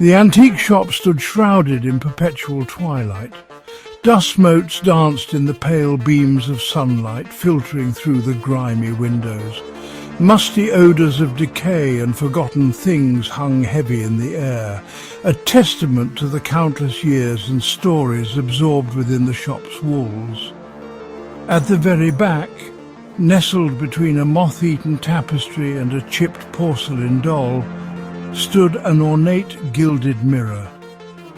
The antique shop stood shrouded in perpetual twilight. Dust motes danced in the pale beams of sunlight filtering through the grimy windows. Musty odours of decay and forgotten things hung heavy in the air, a testament to the countless years and stories absorbed within the shop's walls. At the very back, nestled between a moth-eaten tapestry and a chipped porcelain doll, stood an ornate gilded mirror.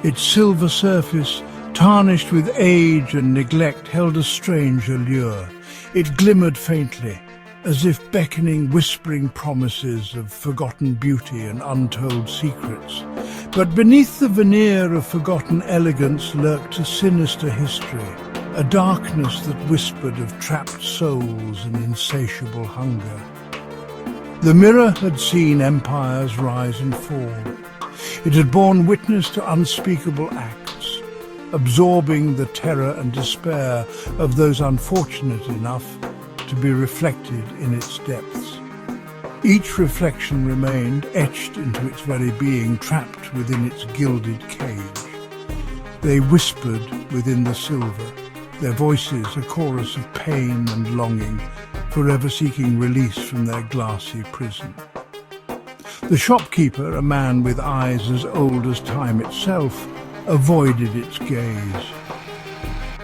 Its silver surface, tarnished with age and neglect, held a strange allure. It glimmered faintly, as if beckoning whispering promises of forgotten beauty and untold secrets. But beneath the veneer of forgotten elegance lurked a sinister history, a darkness that whispered of trapped souls and insatiable hunger. The mirror had seen empires rise and fall. It had borne witness to unspeakable acts, absorbing the terror and despair of those unfortunate enough to be reflected in its depths. Each reflection remained etched into its very being, trapped within its gilded cage. They whispered within the silver, their voices a chorus of pain and longing, forever seeking release from their glassy prison. The shopkeeper, a man with eyes as old as time itself, avoided its gaze.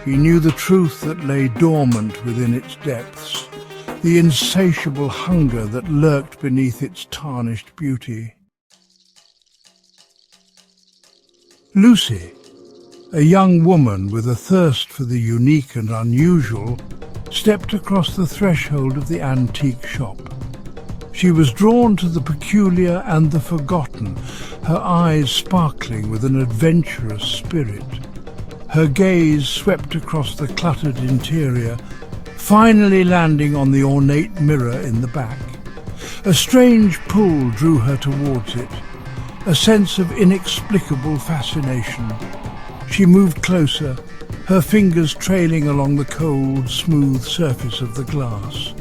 He knew the truth that lay dormant within its depths, the insatiable hunger that lurked beneath its tarnished beauty. Lucy, a young woman with a thirst for the unique and unusual, stepped across the threshold of the antique shop. She was drawn to the peculiar and the forgotten, her eyes sparkling with an adventurous spirit. Her gaze swept across the cluttered interior, finally landing on the ornate mirror in the back. A strange pull drew her towards it, a sense of inexplicable fascination. She moved closer, her fingers trailing along the cold, smooth surface of the glass.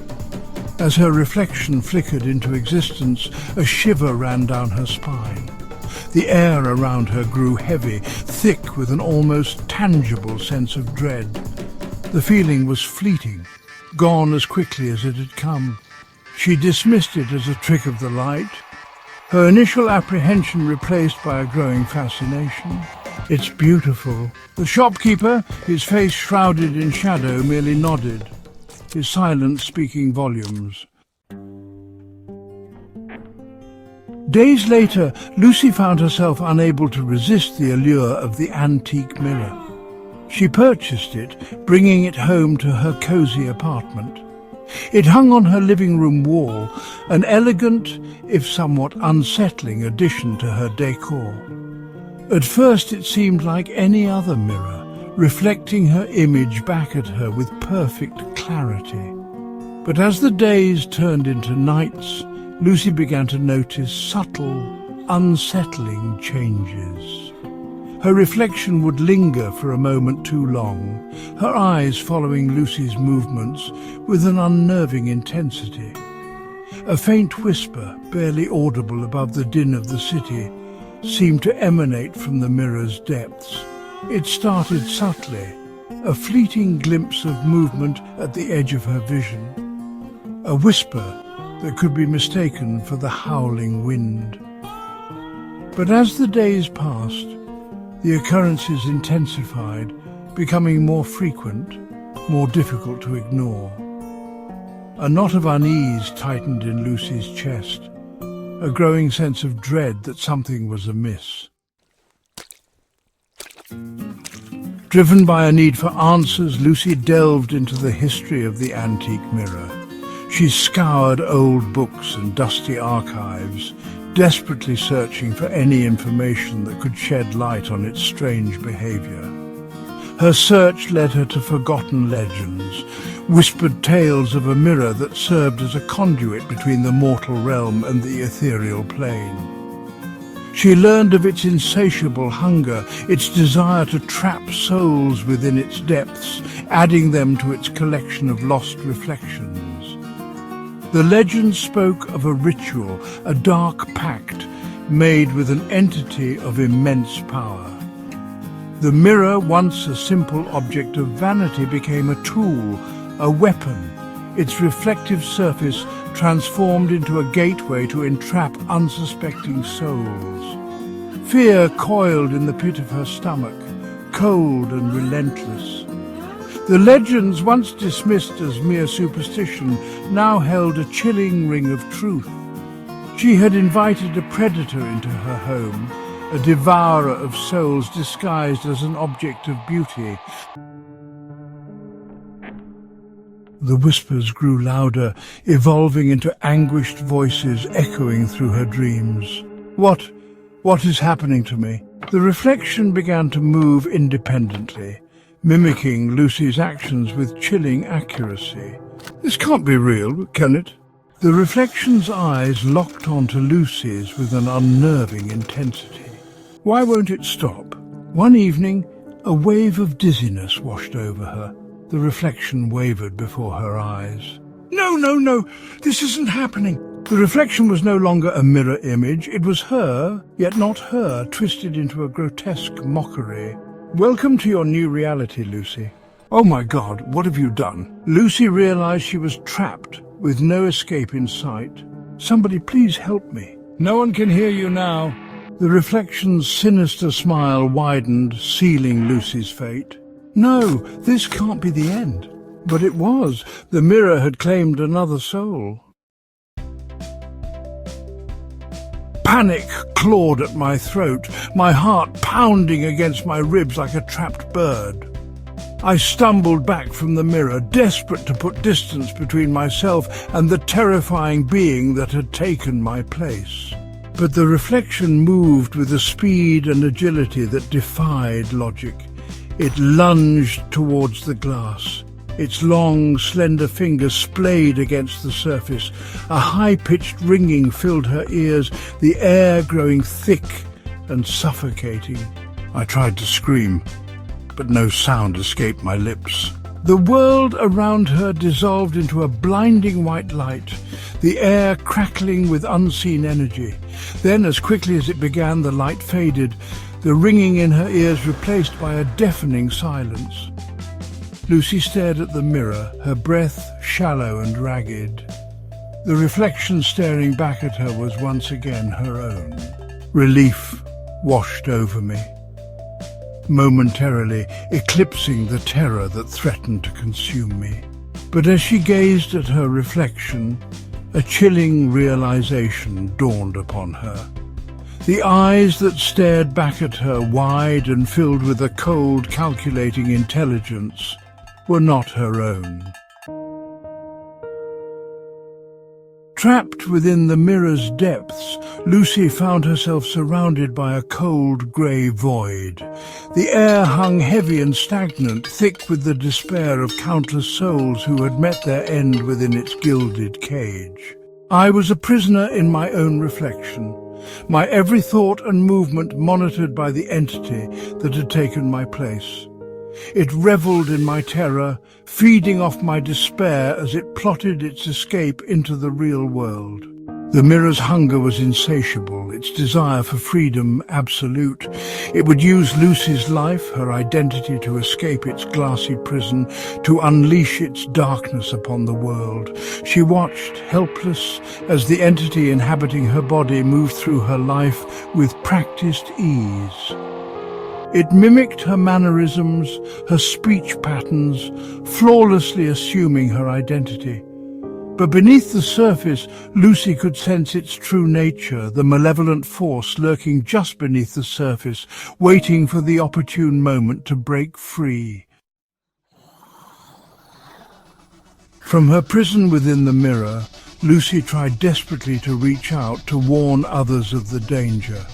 As her reflection flickered into existence, a shiver ran down her spine. The air around her grew heavy, thick with an almost tangible sense of dread. The feeling was fleeting, gone as quickly as it had come. She dismissed it as a trick of the light, her initial apprehension replaced by a growing fascination. "It's beautiful." The shopkeeper, his face shrouded in shadow, merely nodded, his silence speaking volumes. Days later, Lucy found herself unable to resist the allure of the antique mirror. She purchased it, bringing it home to her cosy apartment. It hung on her living room wall, an elegant, if somewhat unsettling addition to her decor. At first it seemed like any other mirror, reflecting her image back at her with perfect clarity. But as the days turned into nights, Lucy began to notice subtle, unsettling changes. Her reflection would linger for a moment too long, her eyes following Lucy's movements with an unnerving intensity. A faint whisper, barely audible above the din of the city, seemed to emanate from the mirror's depths. It started subtly, a fleeting glimpse of movement at the edge of her vision, a whisper that could be mistaken for the howling wind. But as the days passed, the occurrences intensified, becoming more frequent, more difficult to ignore. A knot of unease tightened in Lucy's chest, a growing sense of dread that something was amiss. Driven by a need for answers, Lucy delved into the history of the antique mirror. She scoured old books and dusty archives, desperately searching for any information that could shed light on its strange behavior. Her search led her to forgotten legends, whispered tales of a mirror that served as a conduit between the mortal realm and the ethereal plane. She learned of its insatiable hunger, its desire to trap souls within its depths, adding them to its collection of lost reflections. The legend spoke of a ritual, a dark pact, made with an entity of immense power. The mirror, once a simple object of vanity, became a tool, a weapon, its reflective surface transformed into a gateway to entrap unsuspecting souls. Fear coiled in the pit of her stomach, cold and relentless. The legends, once dismissed as mere superstition, now held a chilling ring of truth. She had invited a predator into her home, a devourer of souls disguised as an object of beauty. The whispers grew louder, evolving into anguished voices echoing through her dreams. What is happening to me? The reflection began to move independently, mimicking Lucy's actions with chilling accuracy. This can't be real, can it? The reflection's eyes locked onto Lucy's with an unnerving intensity. Why won't it stop? One evening, a wave of dizziness washed over her. The reflection wavered before her eyes. No, this isn't happening. The reflection was no longer a mirror image. It was her, yet not her, twisted into a grotesque mockery. Welcome to your new reality, Lucy. Oh my God, what have you done? Lucy realized she was trapped, with no escape in sight. Somebody please help me. No one can hear you now. The reflection's sinister smile widened, sealing Lucy's fate. No, this can't be the end. But it was. The mirror had claimed another soul. Panic clawed at my throat, my heart pounding against my ribs like a trapped bird. I stumbled back from the mirror, desperate to put distance between myself and the terrifying being that had taken my place. But the reflection moved with a speed and agility that defied logic. It lunged towards the glass. Its long, slender fingers splayed against the surface. A high-pitched ringing filled her ears, the air growing thick and suffocating. I tried to scream, but no sound escaped my lips. The world around her dissolved into a blinding white light, the air crackling with unseen energy. Then, as quickly as it began, the light faded, the ringing in her ears replaced by a deafening silence. Lucy stared at the mirror, her breath shallow and ragged. The reflection staring back at her was once again her own. Relief washed over me, momentarily eclipsing the terror that threatened to consume me. But as she gazed at her reflection, a chilling realization dawned upon her. The eyes that stared back at her, wide and filled with a cold, calculating intelligence, were not her own. Trapped within the mirror's depths, Lucy found herself surrounded by a cold grey void. The air hung heavy and stagnant, thick with the despair of countless souls who had met their end within its gilded cage. I was a prisoner in my own reflection, my every thought and movement monitored by the entity that had taken my place. It revelled in my terror, feeding off my despair as it plotted its escape into the real world. The mirror's hunger was insatiable, its desire for freedom absolute. It would use Lucy's life, her identity, to escape its glassy prison, to unleash its darkness upon the world. She watched, helpless, as the entity inhabiting her body moved through her life with practiced ease. It mimicked her mannerisms, her speech patterns, flawlessly assuming her identity. But beneath the surface, Lucy could sense its true nature, the malevolent force lurking just beneath the surface, waiting for the opportune moment to break free. From her prison within the mirror, Lucy tried desperately to reach out to warn others of the danger.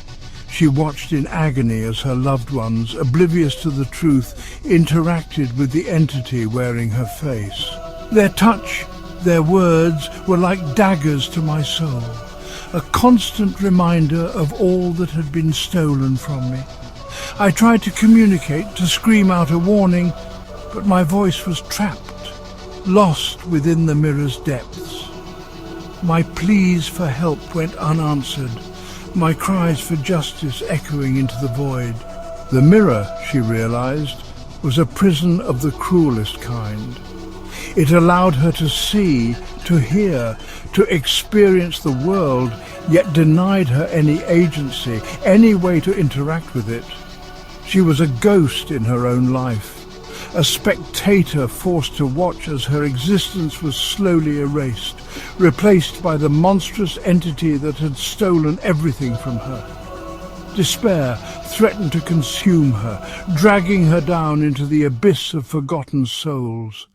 She watched in agony as her loved ones, oblivious to the truth, interacted with the entity wearing her face. Their touch, their words were like daggers to my soul, a constant reminder of all that had been stolen from me. I tried to communicate, to scream out a warning, but my voice was trapped, lost within the mirror's depths. My pleas for help went unanswered. my cries for justice echoing into the void. The mirror, she realized, was a prison of the cruelest kind. It allowed her to see, to hear, to experience the world, yet denied her any agency, any way to interact with it. She was a ghost in her own life, a spectator forced to watch as her existence was slowly erased, replaced by the monstrous entity that had stolen everything from her. Despair threatened to consume her, dragging her down into the abyss of forgotten souls.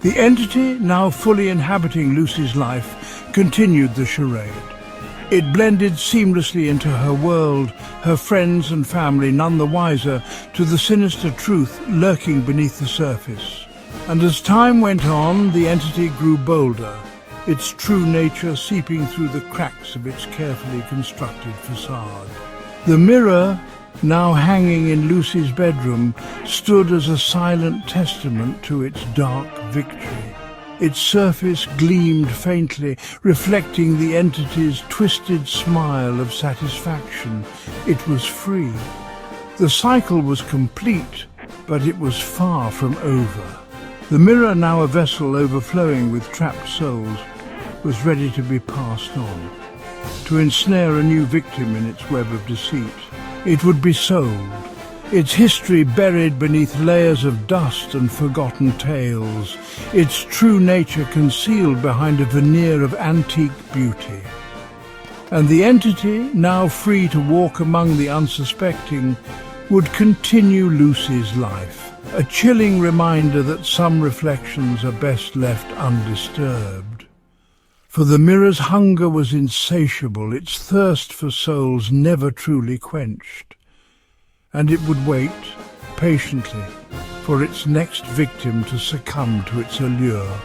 The entity, now fully inhabiting Lucy's life, continued the charade. It blended seamlessly into her world, her friends and family none the wiser to the sinister truth lurking beneath the surface. And as time went on, the entity grew bolder, its true nature seeping through the cracks of its carefully constructed facade. The mirror, now hanging in Lucy's bedroom, stood as a silent testament to its dark victory. Its surface gleamed faintly, reflecting the entity's twisted smile of satisfaction. It was free. The cycle was complete, but it was far from over. The mirror, now a vessel overflowing with trapped souls, was ready to be passed on, to ensnare a new victim in its web of deceit. It would be sold, its history buried beneath layers of dust and forgotten tales, its true nature concealed behind a veneer of antique beauty. And the entity, now free to walk among the unsuspecting, would continue Lucy's life, a chilling reminder that some reflections are best left undisturbed. For the mirror's hunger was insatiable, its thirst for souls never truly quenched. And it would wait, patiently, for its next victim to succumb to its allure,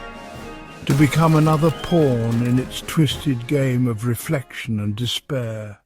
to become another pawn in its twisted game of reflection and despair.